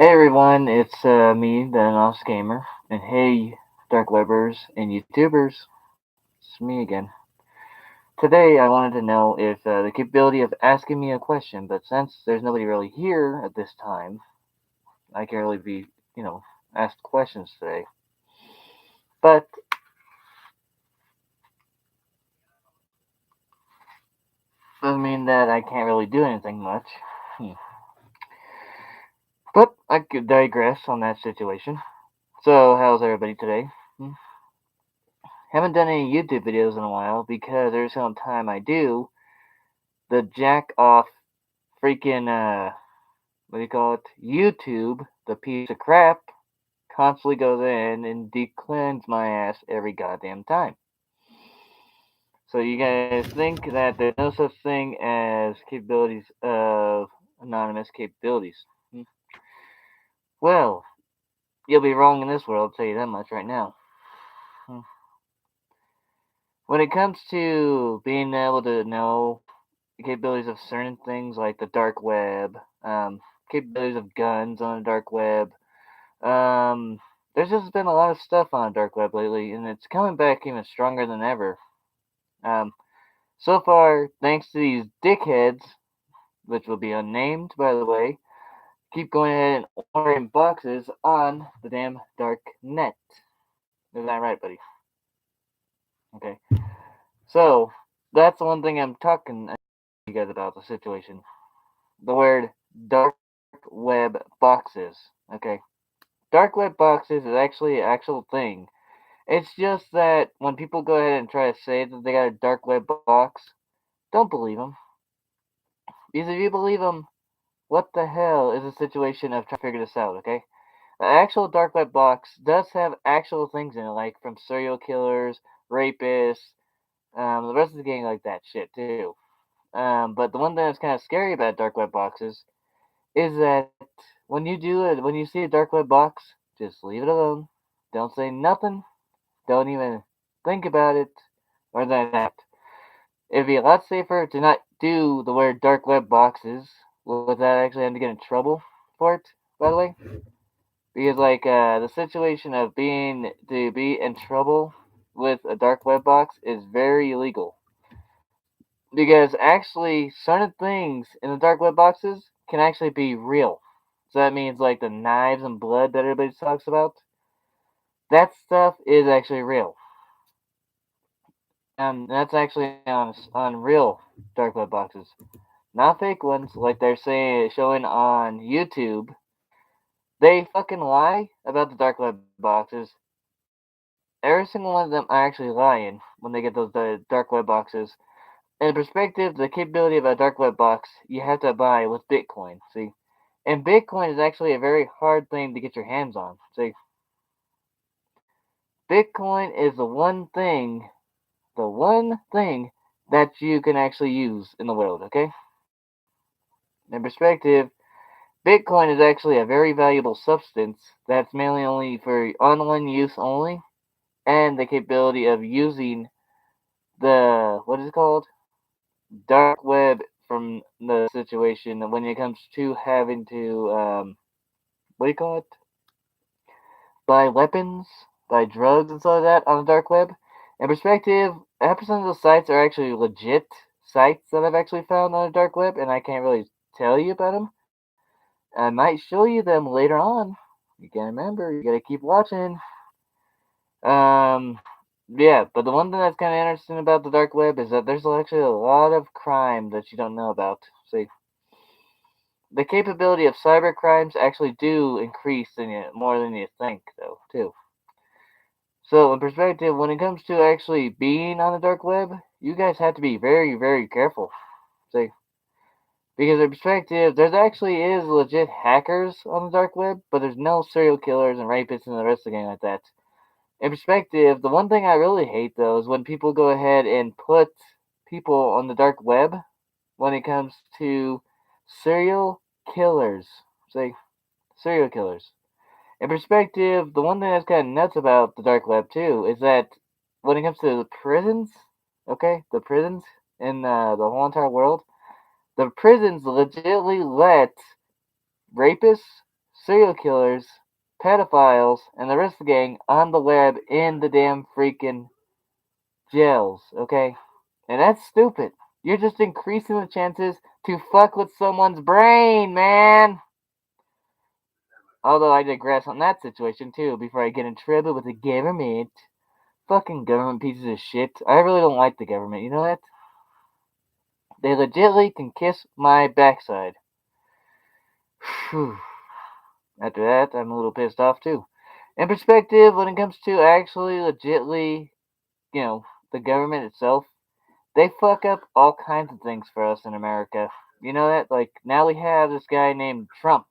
Hey everyone, it's me, the Anonymous Gamer, and hey, Dark Webbers and YouTubers, it's me again. Today I wanted to know if the capability of asking me a question, but since there's nobody really here at this time, I can't really be, you know, asked questions today. But doesn't mean that I can't really do anything much. Hmm. But I could digress on that situation. So how's everybody today? Hmm. Haven't done any YouTube videos in a while because every single time I do, the jack off freaking what do you call it? YouTube, the piece of crap, constantly goes in and declines my ass every goddamn time. So you guys think that there's no such thing as capabilities of anonymous capabilities? Hmm. Well, you'll be wrong in this world. I'll tell you that much right now. Hmm. When it comes to being able to know the capabilities of certain things like the dark web, capabilities of guns on the dark web, Um, there's just been a lot of stuff on dark web lately, and it's coming back even stronger than ever. Um, so far, thanks to these dickheads, which will be unnamed, by the way, keep going ahead and ordering boxes on the damn dark net. Is that right, buddy? Okay. So that's the one thing I'm talking to you guys about the situation. The word dark web boxes. Okay. Dark web boxes is actually an actual thing. It's just that when people go ahead and try to say that they got a dark web box, don't believe them. Because if you believe them, what the hell is the situation of trying to figure this out, okay? The actual dark web box does have actual things in it, like from serial killers, rapists, the rest of the gang like that shit too. But the one thing that's kind of scary about dark web boxes is that when you do it, when you see a dark web box, just leave it alone. Don't say nothing. Don't even think about it, or that. It'd be a lot safer to not do the weird dark web boxes without actually having to get in trouble for it, by the way. Because, like, the situation of be in trouble with a dark web box is very illegal. Because actually, certain things in the dark web boxes can actually be real. So that means, like, the knives and blood that everybody talks about, that stuff is actually real. That's actually on real dark web boxes. Not fake ones like they're saying showing on YouTube. They fucking lie about the dark web boxes. Every single one of them are actually lying when they get those dark web boxes. In perspective, the capability of a dark web box you have to buy with Bitcoin. See, and Bitcoin is actually a very hard thing to get your hands on. See, Bitcoin is the one thing that you can actually use in the world. Okay, in perspective, Bitcoin is actually a very valuable substance that's mainly only for online use only, and the capability of using the what is it called dark web from the situation when it comes to having to what do you call it buy weapons, buy drugs and stuff like that on the dark web. In perspective, 100% of the sites are actually legit sites that I've actually found on the dark web, and I can't really tell you about them. I might show you them later on. You gotta remember, you gotta keep watching. Um, yeah, but the one thing that's kind of interesting about the dark web is that there's actually a lot of crime that you don't know about. See, the capability of cyber crimes actually do increase more than you think, though, too. So, in perspective, when it comes to actually being on the dark web, you guys have to be very, very careful. See, because in perspective, there's actually is legit hackers on the dark web, but there's no serial killers and rapists and the rest of the gang like that. In perspective, the one thing I really hate though is when people go ahead and put people on the dark web when it comes to serial killers. Say serial killers. In perspective, the one thing that's kind of nuts about the dark web too is that when it comes to the prisons, okay, the prisons in the whole entire world, the prisons legitimately let rapists, serial killers, pedophiles, and the rest of the gang on the web in the damn freaking jails, okay? And that's stupid. You're just increasing the chances to fuck with someone's brain, man. Although I digress on that situation too before I get in trouble with the government. Fucking government pieces of shit. I really don't like the government, you know that? They legitly can kiss my backside. Phew. After that, I'm a little pissed off too. In perspective, when it comes to actually legitly, the government itself, they fuck up all kinds of things for us in America. You know that? Like, now we have this guy named Trump.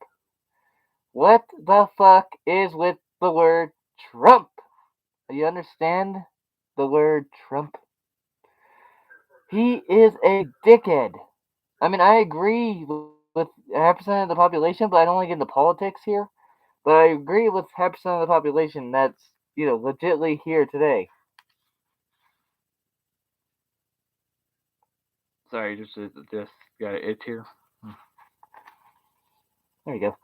What the fuck is with the word Trump? You understand the word Trump? He is a dickhead. I mean, I agree with half percent of the population, but I don't want to get into politics here. But I agree with half percent of the population that's, legitly here today. Sorry, just got it here. There you go.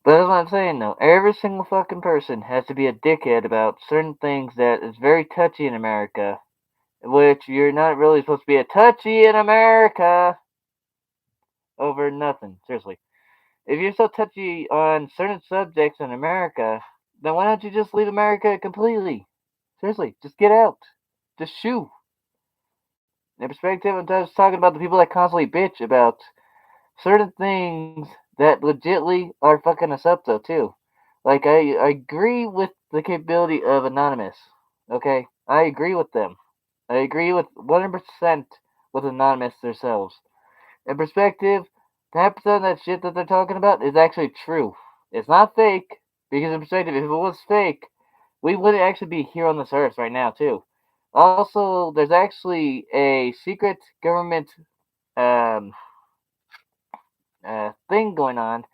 But that's what I'm saying though. Every single fucking person has to be a dickhead about certain things that is very touchy in America, which you're not really supposed to be a touchy in America over nothing. Seriously. If you're so touchy on certain subjects in America, then why don't you just leave America completely? Seriously, just get out. Just shoo. In perspective, I'm just talking about the people that constantly bitch about certain things that legitly are fucking us up though too. Like I agree with the capability of Anonymous. Okay, I agree with them. I agree with 100% with Anonymous themselves. In perspective, 10% of that shit that they're talking about is actually true. It's not fake because in perspective, if it was fake, we wouldn't actually be here on this earth right now too. Also, there's actually a secret government um, thing going on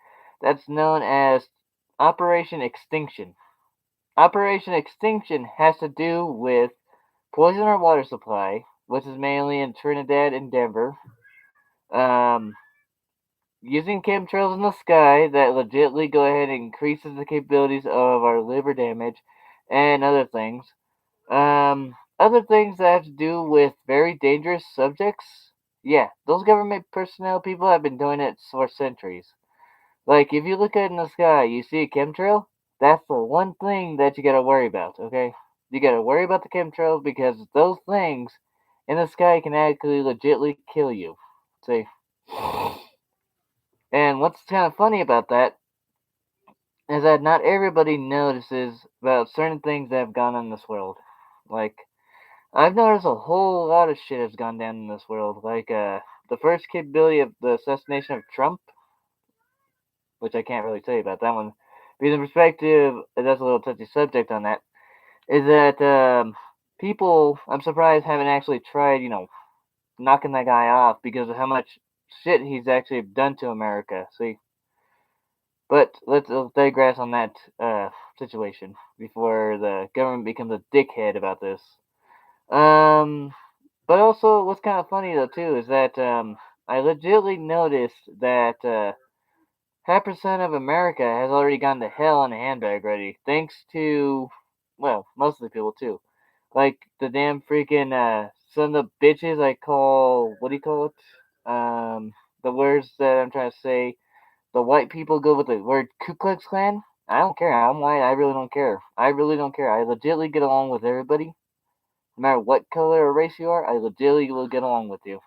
that's known as Operation Extinction. Operation Extinction has to do with poisoning our water supply, which is mainly in Trinidad and Denver. Um, Using chemtrails in the sky that legitimately go ahead and increases the capabilities of our liver damage and other things. Other things that have to do with very dangerous subjects. Yeah, those government personnel people have been doing it for centuries. Like, if you look at in the sky, you see a chemtrail, that's the one thing that you gotta worry about, okay? You gotta worry about the chemtrails because those things in the sky can actually legitly kill you. See? And what's kind of funny about that is that not everybody notices about certain things that have gone on in this world. Like, I've noticed a whole lot of shit has gone down in this world. Like, the first capability of the assassination of Trump, which I can't really tell you about that one. Because in perspective, that's a little touchy subject on that, is that people, I'm surprised, haven't actually tried, knocking that guy off because of how much shit he's actually done to America. See? But let's digress on that situation before the government becomes a dickhead about this. Um, but also, what's kind of funny though too is that I legitimately noticed that half percent of America has already gone to hell in a handbag already, thanks to, well, most of the people too. Like the damn freaking son of bitches I call, what do you call it? The words that I'm trying to say. The white people go with the word Ku Klux Klan. I don't care. I'm white. I really don't care. I really don't care. I legitimately get along with everybody. No matter what color or race you are, I legitimately will get along with you.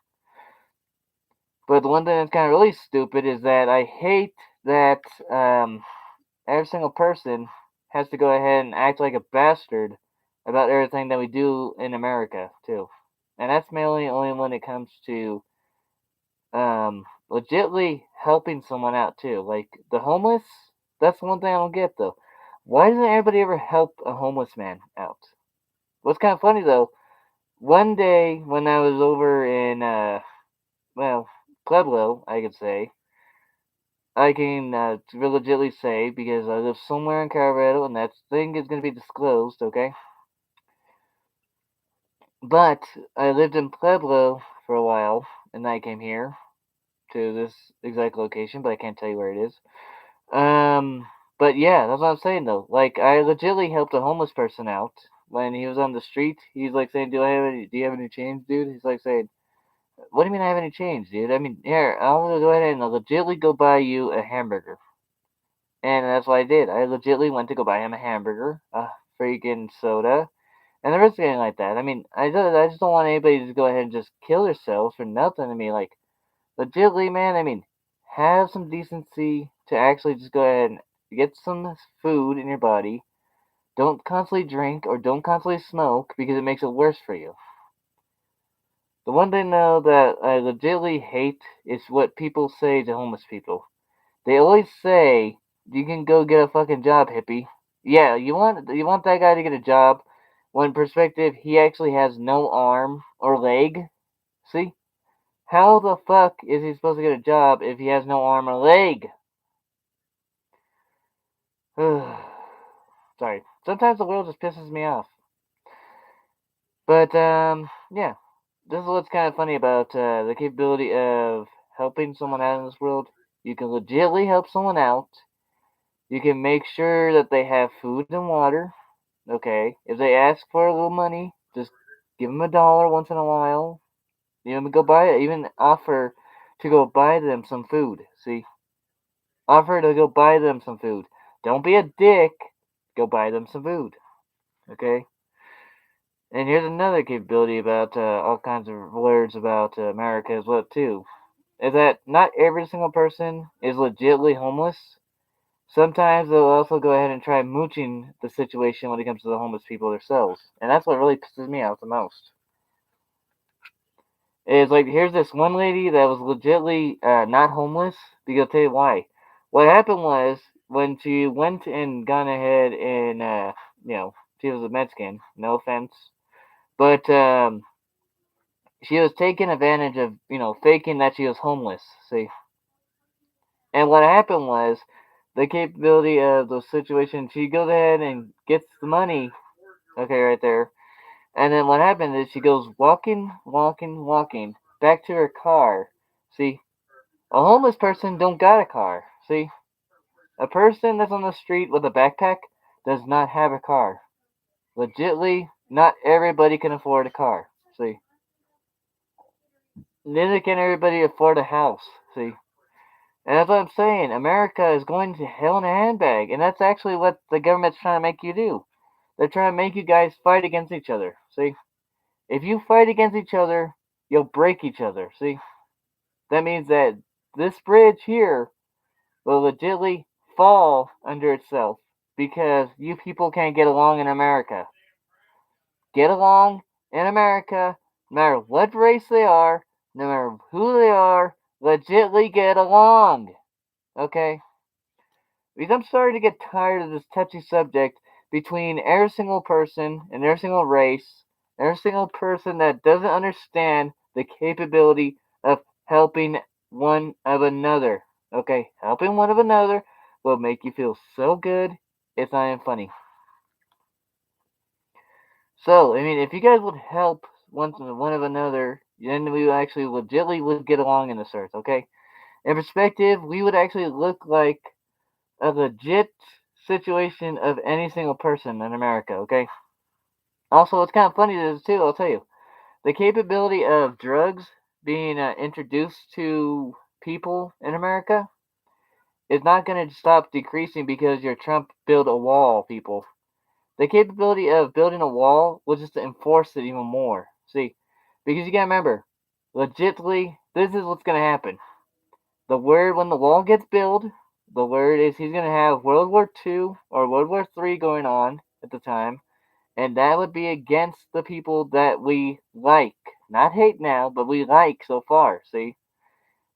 But the one thing that's kind of really stupid is that I hate that every single person has to go ahead and act like a bastard about everything that we do in America too, and that's mainly only when it comes to legitly helping someone out too. Like the homeless, that's one thing I don't get though. Why doesn't everybody ever help a homeless man out? What's kind of funny though, one day when I was over in well, Pueblo, I could say, I can legitimately say because I live somewhere in Colorado, and that thing is going to be disclosed, okay? But I lived in Pueblo for a while, and then I came here to this exact location, but I can't tell you where it is. But yeah, that's what I'm saying though. Like, I legitimately helped a homeless person out when he was on the street. He's like saying, Do you have any change, dude?" He's like saying, "What do you mean I have any change, dude? I mean, here, I'm gonna go ahead and legitimately go buy you a hamburger." And that's what I did. I legitimately went to go buy him a hamburger, a freaking soda, and everything like that. I mean, I just don't want anybody to go ahead and just kill themselves for nothing. I mean, like, legitimately, man, I mean, have some decency to actually just go ahead and get some food in your body. Don't constantly drink or don't constantly smoke because it makes it worse for you. The one thing, though, that I legitimately hate is what people say to homeless people. They always say, "You can go get a fucking job, hippie." Yeah, you want that guy to get a job when in perspective he actually has no arm or leg. See? How the fuck is he supposed to get a job if he has no arm or leg? Sorry. Sometimes the world just pisses me off. But yeah. This is what's kind of funny about the capability of helping someone out in this world. You can legitimately help someone out. You can make sure that they have food and water. Okay, if they ask for a little money, just give them $1 once in a while. You know, go buy it. Even offer to go buy them some food. See, offer to go buy them some food. Don't be a dick. Go buy them some food. Okay. And here's another capability about all kinds of words about America as well too. Is that not every single person is legitimately homeless. Sometimes they'll also go ahead and try mooching the situation when it comes to the homeless people themselves, and that's what really pisses me off the most. Is like here's this one lady that was legitimately not homeless. Because I'll tell you why. What happened was when she went and gone ahead and you know she was a Mexican. No offense, but she was taking advantage of faking that she was homeless. See, and what happened was the capability of the situation. She goes ahead and gets the money. Okay, right there. And then what happened is she goes walking, walking, walking back to her car. See, a homeless person don't got a car. See, a person that's on the street with a backpack does not have a car. Legitly, not everybody can afford a car. See, neither can everybody afford a house. See, and that's what I'm saying. America is going to hell in a handbag, and that's actually what the government's trying to make you do. They're trying to make you guys fight against each other. See, if you fight against each other, you'll break each other. See, that means that this bridge here will legitimately fall under itself because you people can't get along in America. Get along in America, no matter what race they are, no matter who they are, legitimately get along. Okay? Because I'm starting to get tired of this touchy subject between every single person and every single race, every single person that doesn't understand the capability of helping one of another. Okay, helping one of another will make you feel so good, it's not even funny. So, I mean, if you guys would help one of another, then we actually legitimately would get along in this earth, okay? In perspective, we would actually look like a legit situation of any single person in America, okay? Also, it's kind of funny to too, I'll tell you. The capability of drugs being introduced to people in America is not going to stop decreasing because your Trump built a wall, people. The capability of building a wall will just enforce it even more. See, because you gotta remember, legitimately, this is what's going to happen. The word when the wall gets built, the word is he's gonna have World War II or World War III going on at the time, and that would be against the people that we like, not hate now, but we like so far. See,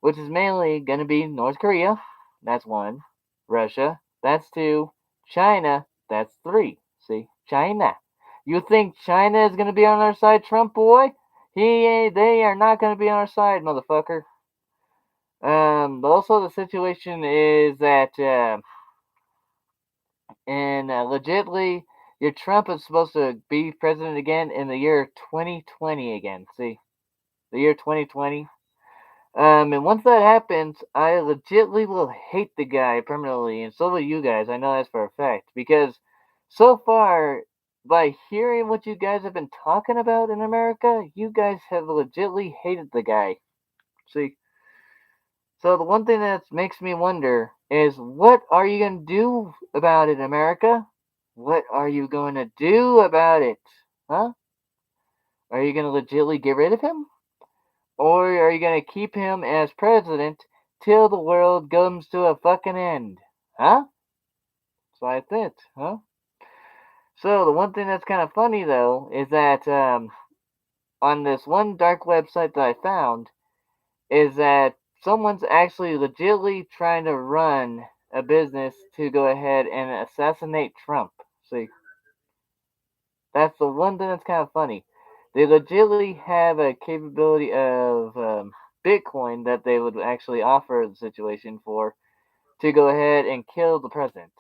which is mainly gonna be North Korea, that's one, Russia, that's two, China, that's three. See, China. You think China is gonna be on our side, Trump boy? They are not gonna be on our side, motherfucker. But also the situation is that, and legitly, your Trump is supposed to be president again in the year 2020 again. See, the year 2020. And once that happens, I legitly will hate the guy permanently, and so will you guys. I know that's for a fact. Because so far, by hearing what you guys have been talking about in America, you guys have legitly hated the guy. See? So the one thing that makes me wonder is what are you going to do about it, America? What are you going to do about it? Huh? Are you going to legitly get rid of him? Or are you going to keep him as president till the world comes to a fucking end? Huh? So I think, huh? So the one thing that's kind of funny though is that on this one dark website that I found is that someone's actually legitimately trying to run a business to go ahead and assassinate Trump. See, that's the one thing that's kind of funny. They legitimately have a capability of Bitcoin that they would actually offer the situation for to go ahead and kill the president,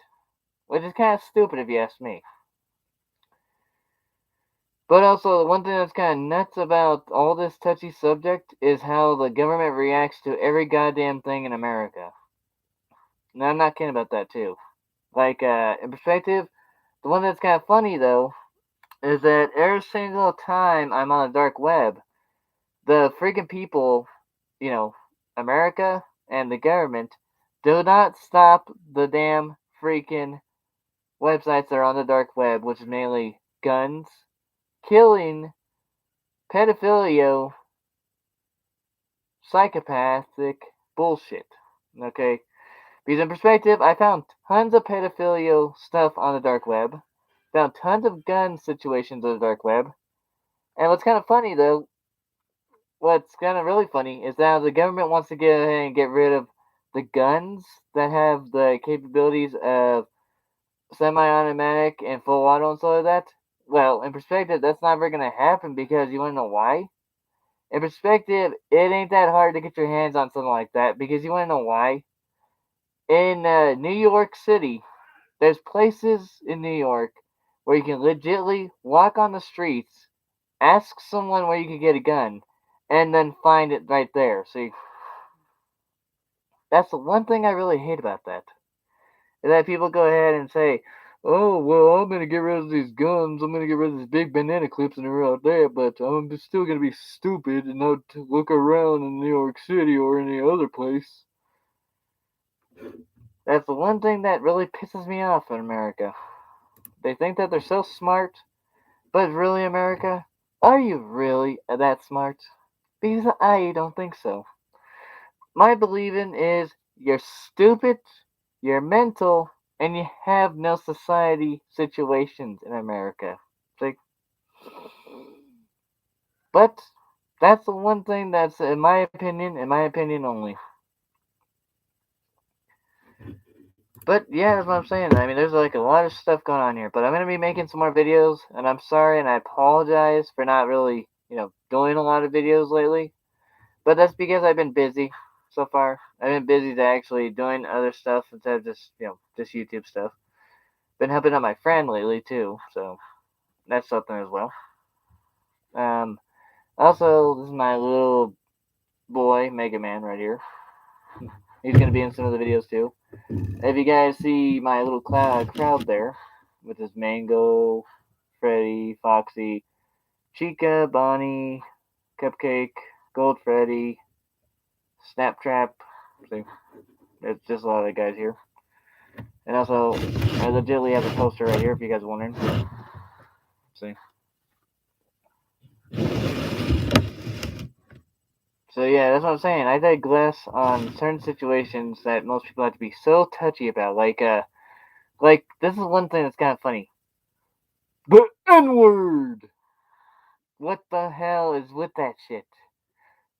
which is kind of stupid if you ask me. But also, the one thing that's kind of nuts about all this touchy subject is how the government reacts to every goddamn thing in America. Now, I'm not kidding about that, too. Like, in perspective, the one that's kind of funny, though, is that every single time I'm on the dark web, the freaking people, you know, America and the government, do not stop the damn freaking websites that are on the dark web, which is mainly guns, killing, pedophilia, psychopathic bullshit. Okay? Because in perspective, I found tons of pedophilia stuff on the dark web, found tons of gun situations on the dark web, and what's kind of funny though, what's kind of really funny is that the government wants to get ahead and get rid of the guns that have the capabilities of semi-automatic and full auto and stuff like that. Well, in perspective, that's never gonna happen because you wanna know why? In perspective, it ain't that hard to get your hands on something like that because you wanna know why? In New York City, there's places in New York where you can legitly walk on the streets, ask someone where you can get a gun, and then find it right there. See, that's the one thing I really hate about that. Is that people go ahead and say, "Oh, well, I'm gonna get rid of these guns. I'm gonna get rid of these big banana clips and they're out there, but I'm still gonna be stupid and not look around in New York City or any other place." That's the one thing that really pisses me off in America. They think that they're so smart, but really, America, are you really that smart? Because I don't think so. My believing is you're stupid, you're mental, and you have no society situations in America. Like, but that's the one thing that's, in my opinion only. But yeah, that's what I'm saying. I mean, there's like a lot of stuff going on here. But I'm gonna be making some more videos, and I'm sorry, and I apologize for not really, doing a lot of videos lately. But that's because I've been busy so far. I've been busy to actually doing other stuff instead of just YouTube stuff. Been helping out my friend lately too, so that's something as well. Um, Also, this is my little boy, Mega Man, right here. He's gonna be in some of the videos too. If you guys see my little crowd there, with his Mango, Freddy, Foxy, Chica, Bonnie, Cupcake, Gold Freddy, Snaptrap. See, there's just a lot of guys here. And also, I legitimately have a poster right here if you guys are wondering. See. So yeah, that's what I'm saying. I digress on certain situations that most people have to be so touchy about. Like this is one thing that's kind of funny. The N word. What the hell is with that shit?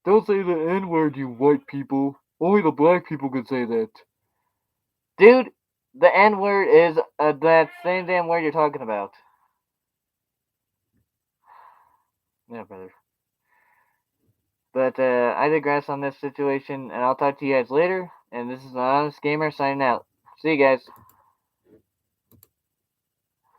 Don't say the N word, you white people. Only the black people can say that. Dude, the N word is that same damn word you're talking about. Yeah, brother. But I digress on this situation, and I'll talk to you guys later. And this is an Honest Gamer signing out. See you guys.